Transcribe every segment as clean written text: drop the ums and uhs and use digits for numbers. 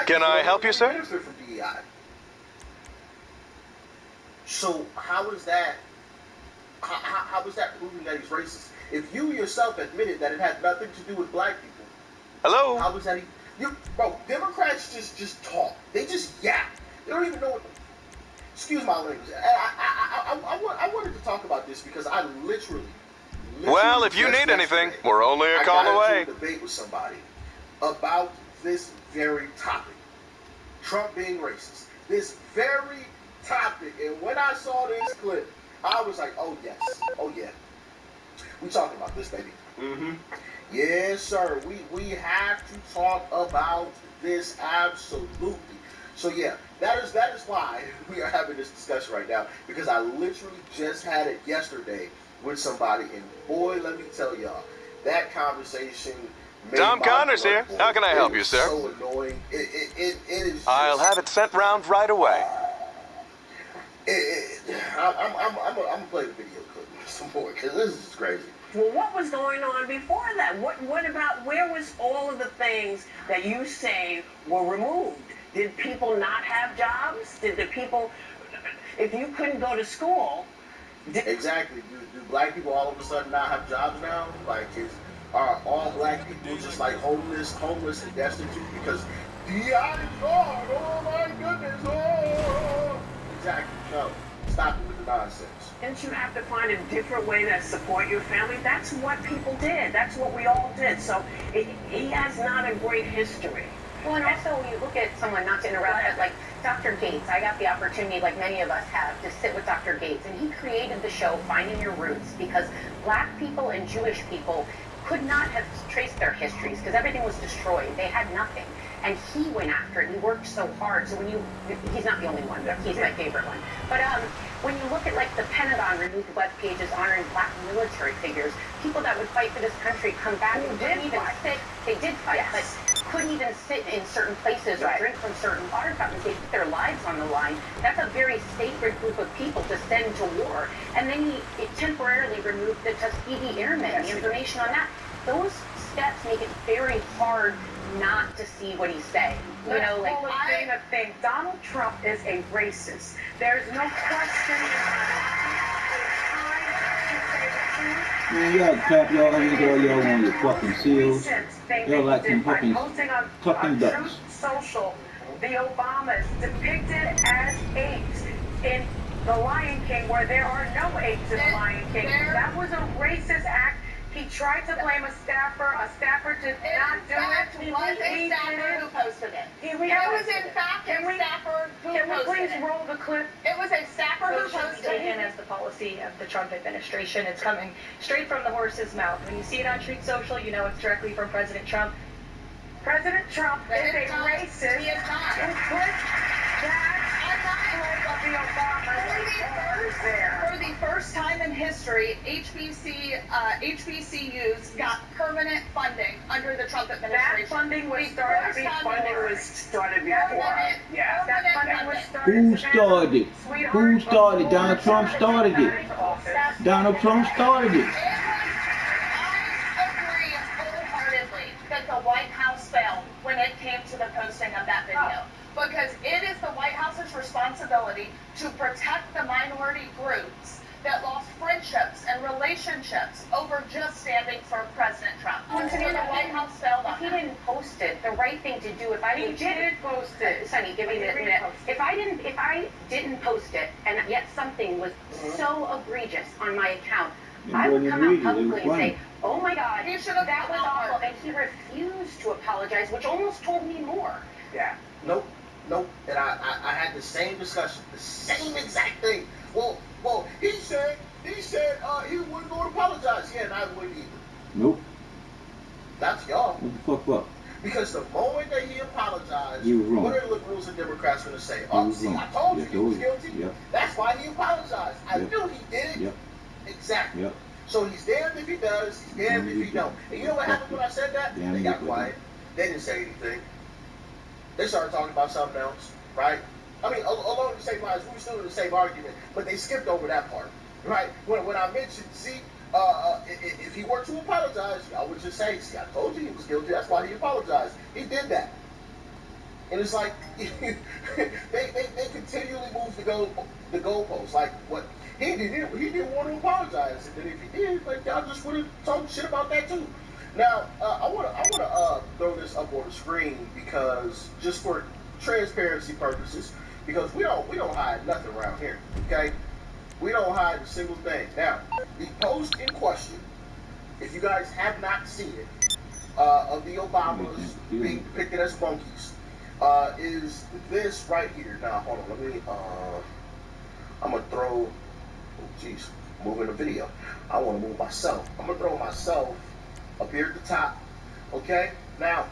Can I help you, sir? Benefit from DEI. So how is that? How is that proving that he's racist? If you yourself admitted that it had nothing to do with black people, Hello? how was that? Bro, Democrats just talk. They just yap. They don't even know what. Excuse my language. I wanted to talk about this because I literally Well, if you need anything, we're only a call away. I got into a debate with somebody about this very topic. Trump being racist. This very topic. And when I saw this clip, I was like, oh yes. Oh yeah. We talking about this, baby. Mm-hmm. Yes, sir. We have to talk about this absolutely. So yeah, that is why we are having this discussion right now, because I literally just had it yesterday with somebody, and boy, let me tell y'all, that conversation made Tom my Connors blood here. boil. How can I help It you, was sir? so annoying. It is just, I'll have it sent round right away. I'm gonna play the video clip some more because this is crazy. Well, what was going on before that? What about, where was all of the things that you say were removed? Did people not have jobs? Did the people, if you couldn't go to school... Exactly. Do black people all of a sudden not have jobs now? Like, are all black people just like homeless and destitute because DEI is gone? Oh my goodness! Oh. Exactly. No. Stop it with the nonsense. Didn't you have to find a different way to support your family? That's what people did. That's what we all did. So he has not a great history. Well, and also when you look at someone, not to interrupt, but like Dr. Gates, I got the opportunity, like many of us have, to sit with Dr. Gates, and he created the show Finding Your Roots because black people and Jewish people could not have traced their histories because everything was destroyed. They had nothing. And he went after it. He worked so hard. So when he's not the only one, but he's my favorite one. But when you look at like the Pentagon removed web pages honoring black military figures, people that would fight for this country come back and couldn't even sit. They did fight, but couldn't even sit in certain places or drink from certain water fountains. They put their lives on the line. That's a very sacred group of people to send to war. And then he temporarily removed the Tuskegee Airmen, the information on that. Those steps make it very hard not to see what he's saying. You know, like I think Donald Trump is a racist. There's no question Man, y'all clap y'all hands all y'all want your fucking seals. Y'all like them fucking ducks. Truth Social, the Obamas depicted as apes in The Lion King, where there are no apes in The Lion King. That was a racist act. He tried to blame a staffer. A staffer did not do it. It was a staffer who posted it. It was in fact a staffer who posted it. Can we please roll the clip? It was a staffer who posted it. Taken as the policy of the Trump administration. It's coming straight from the horse's mouth. When you see it on Truth Social, you know it's directly from President Trump. President Trump is a racist. He is not. Who put that of the Obamas there. For the first time in history, HBCUs got permanent funding under the Trump administration. That funding was started before. Yeah, that funding was started. Who started it? Who started? Donald Trump started it. Donald Trump started it. I agree wholeheartedly that the White House failed when it came to the posting of that video. Because it is the White House's responsibility to protect the minority groups that lost friendships and relationships over just standing for President Trump. Once again, the White House failed on if he didn't post it, the right thing to do, if I He did post it. Sonny, give me a minute. If I didn't post it, and yet something was so egregious on my account, I would come out publicly and say, oh my God, that was awful. And he refused to apologize, which almost told me more. Yeah. Nope. And I had the same discussion, the same exact thing. Well, he said he wouldn't go to apologize. Yeah, and I wouldn't either. Nope. That's y'all. What the fuck up? Because the moment that he apologized, You were wrong. what are liberals and Democrats going to say? Oh, see, I told you he was guilty. Yep. That's why he apologized. I knew he did it. Yep. Exactly. Yep. So he's damned if he does, he's damned if he don't. And you know what happened when I said that? They got quiet. They didn't say anything. They started talking about something else, right? I mean, along the same lines, we were still in the same argument, but they skipped over that part, right? When I mentioned, see, if he were to apologize, I would just say, see, I told you he was guilty. That's why he apologized. He did that. And it's like they continually move the goalposts. Like what he didn't want to apologize, and then if he did, like y'all just would have talked shit about that too. Now I wanna throw this up on the screen because just for transparency purposes, because we don't hide nothing around here. Okay, we don't hide a single thing. Now the post in question, if you guys have not seen it, of the Obamas being depicted as monkeys, is this right here. Now, hold on, let me, I'm gonna throw, oh jeez, moving the video. I wanna move myself. I'm gonna throw myself up here at the top, okay? Now,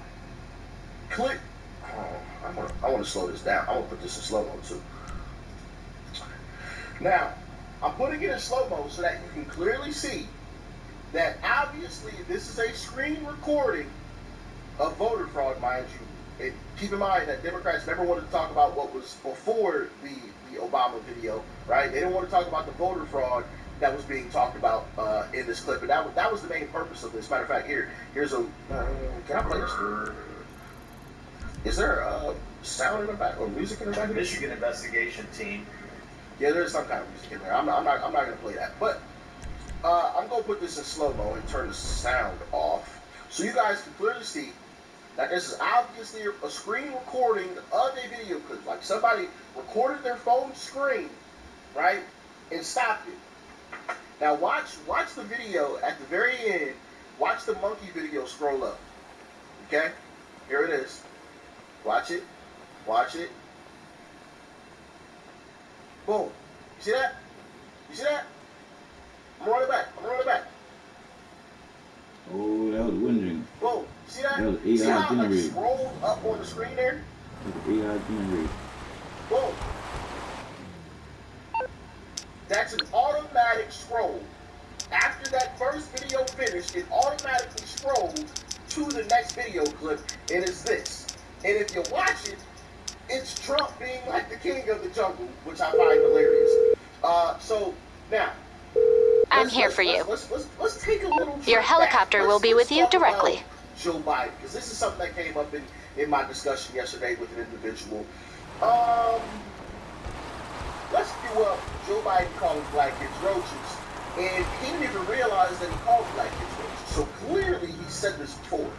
click, I wanna slow this down. I wanna put this in slow-mo too. Now, I'm putting it in slow-mo so that you can clearly see that obviously this is a screen recording of voter fraud, mind you. Keep in mind that Democrats never wanted to talk about what was before the Obama video, right? They didn't want to talk about the voter fraud that was being talked about in this clip, and that was the main purpose of this. Matter of fact, here's a. Can I play this? Is there sound in the back or music in the back? Michigan investigation team. Yeah, there's some kind of music in there. I'm not gonna play that, but I'm gonna put this in slow-mo and turn the sound off so you guys can clearly see that this is obviously a screen recording of a video clip. Like somebody recorded their phone screen, right, and stopped it. Now watch the video at the very end. Watch the monkey video scroll up. Okay, here it is. Watch it. Watch it. Boom. You see that? You see that? I'm gonna run it back. Oh, that was winding. Whoa, see that? That was See AI how it generated. scrolled up on the screen there? That was AI generated. Boom. That's an automatic scroll. After that first video finished, it automatically scrolled to the next video clip, and it's this. And if you watch it, it's Trump being like the king of the jungle, which I find hilarious. So now, I'm here for you. Let's take a little trip Your helicopter back. will be with you Let's talk directly. about Joe Biden, because this is something that came up in my discussion yesterday with an individual. Let's do up Joe Biden calling black kids roaches, and he didn't even realize that he called black kids roaches. So clearly he said this before.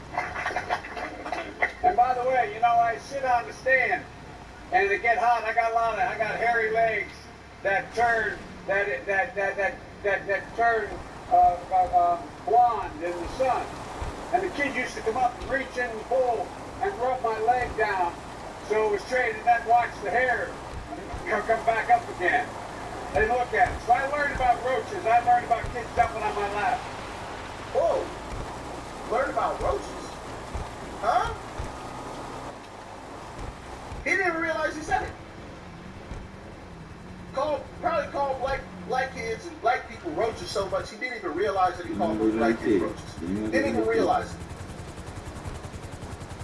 And by the way, you know, I sit on the stand, and it get hot. I got hairy legs that turn turn blonde in the sun. And the kids used to come up and reach in the pool and rub my leg down so it was straight, and then watch the hair come back up again. They look at it. So I learned about roaches. I learned about kids jumping on my lap. Whoa, learn about roaches? Huh? He didn't even realize he said it. Probably called black kids and black people roaches so much he didn't even realize that he called those black kids roaches. Didn't even realize it.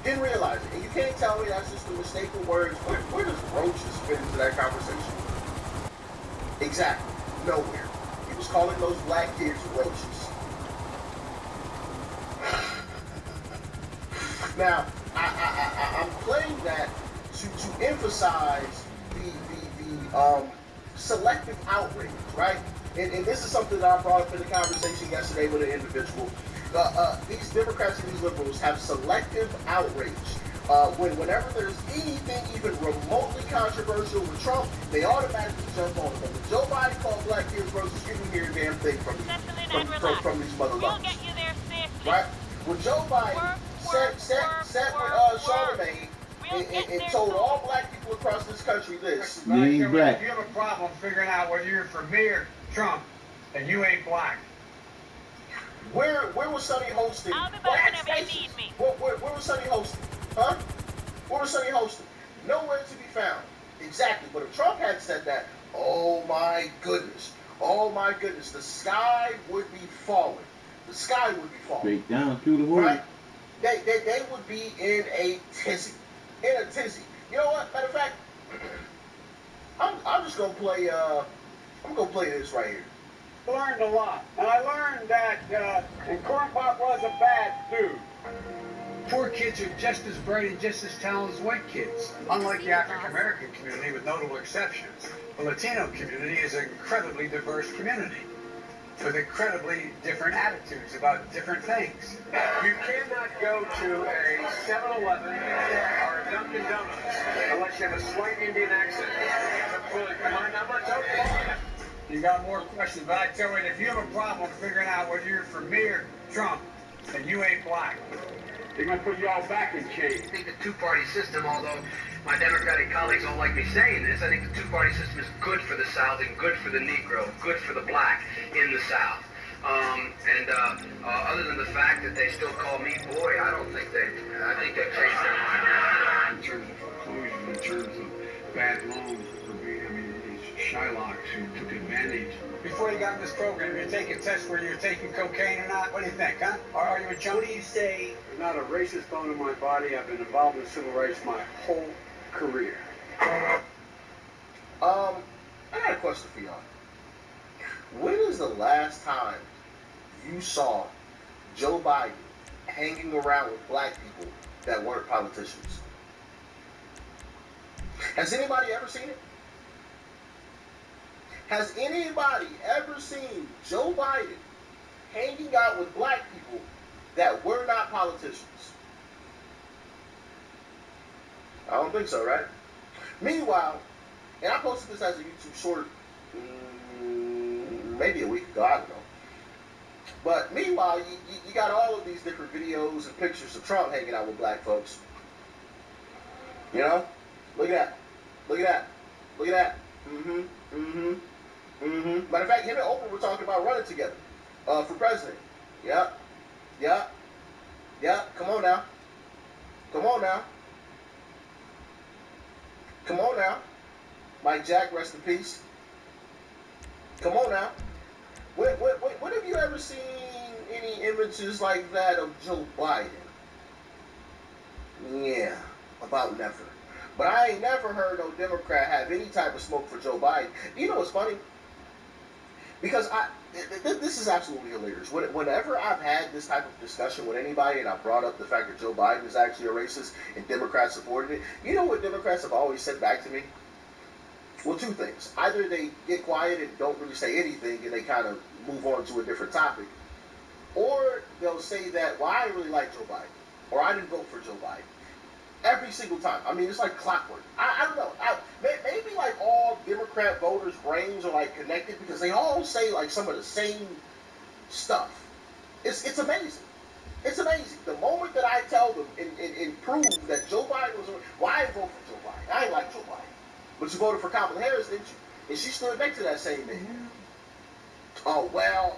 Didn't realize it. And you can't tell me that's just a mistake of words. Where does roaches fit into that conversation? Exactly. Nowhere. He was calling those black kids roaches. Now, I'm playing that to emphasize the selective outrage, right? And this is something that I brought up in the conversation yesterday with an individual. These Democrats and these liberals have selective outrage. Whenever there's anything even remotely controversial with Trump, they automatically jump on it. But when Joe Biden called black kids roaches, you didn't hear a damn thing from these motherfuckers. Right? When Joe Biden sat with Charlemagne and told all black people across this country this. You ain't black. If you have a problem figuring out whether you're for me or Trump, then you ain't black. Where was Sonny hosting? I'll be back whenever you need me. Where was Sonny hosting? Huh? Where was Sonny hosting? Nowhere to be found. Exactly. But if Trump had said that, oh my goodness. Oh my goodness. The sky would be falling. The sky would be falling. Straight down through the world. Right? They would be in a tizzy. In a tizzy. You know what? Matter of fact, I'm just gonna play I'm gonna play this right here. I learned a lot. And I learned that and Corn Pop was a bad dude. Poor kids are just as bright and just as talented as white kids. Unlike the African American community, with notable exceptions, the Latino community is an incredibly diverse community with incredibly different attitudes about different things. You cannot go to a 7-Eleven or a Dunkin' Donuts unless you have a slight Indian accent. Am I not much okay? You got more questions, but I tell you, if you have a problem figuring out whether you're for me or Trump, then you ain't black. They're going to put you all back in chains. I think the two-party system, although my Democratic colleagues don't like me saying this, I think the two-party system is good for the South and good for the Negro, good for the black in the South. Other than the fact that they still call me boy, I think they've changed their mind. In terms of foreclosure, in terms of bad loans for being, these Shylocks who took advantage. Before you got in this program, you're taking tests where you're taking cocaine or not? What do you think, huh? Or are you a junkie? What do you say? There's not a racist bone in my body. I've been involved in civil rights my whole career. I got a question for y'all. When is the last time you saw Joe Biden hanging around with black people that weren't politicians? Has anybody ever seen it? Has anybody ever seen Joe Biden hanging out with black people that were not politicians? I don't think so, right? Meanwhile, and I posted this as a YouTube short maybe a week ago, I don't know. But meanwhile, you got all of these different videos and pictures of Trump hanging out with black folks. You know? Look at that. Look at that. Look at that. Matter of fact, him and Oprah were talking about running together for president. Yep. Come on now. Come on now. Come on now. Mike Jack, rest in peace. Come on now. When have you ever seen any images like that of Joe Biden? Yeah, about never. But I ain't never heard no Democrat have any type of smoke for Joe Biden. You know what's funny? Because this is absolutely hilarious. Whenever I've had this type of discussion with anybody and I brought up the fact that Joe Biden is actually a racist and Democrats supported it, you know what Democrats have always said back to me? Well, two things. Either they get quiet and don't really say anything and they kind of move on to a different topic, or they'll say that, well, I didn't really like Joe Biden, or I didn't vote for Joe Biden. Every single time. I mean, it's like clockwork. I don't know. Maybe like all Democrat voters' brains are like connected because they all say like some of the same stuff. It's amazing. It's amazing. The moment that I tell them and prove that Joe Biden was, well, I didn't vote for Joe Biden. I didn't like Joe Biden. But you voted for Kamala Harris, didn't you? And she stood next to that same man. Oh, well,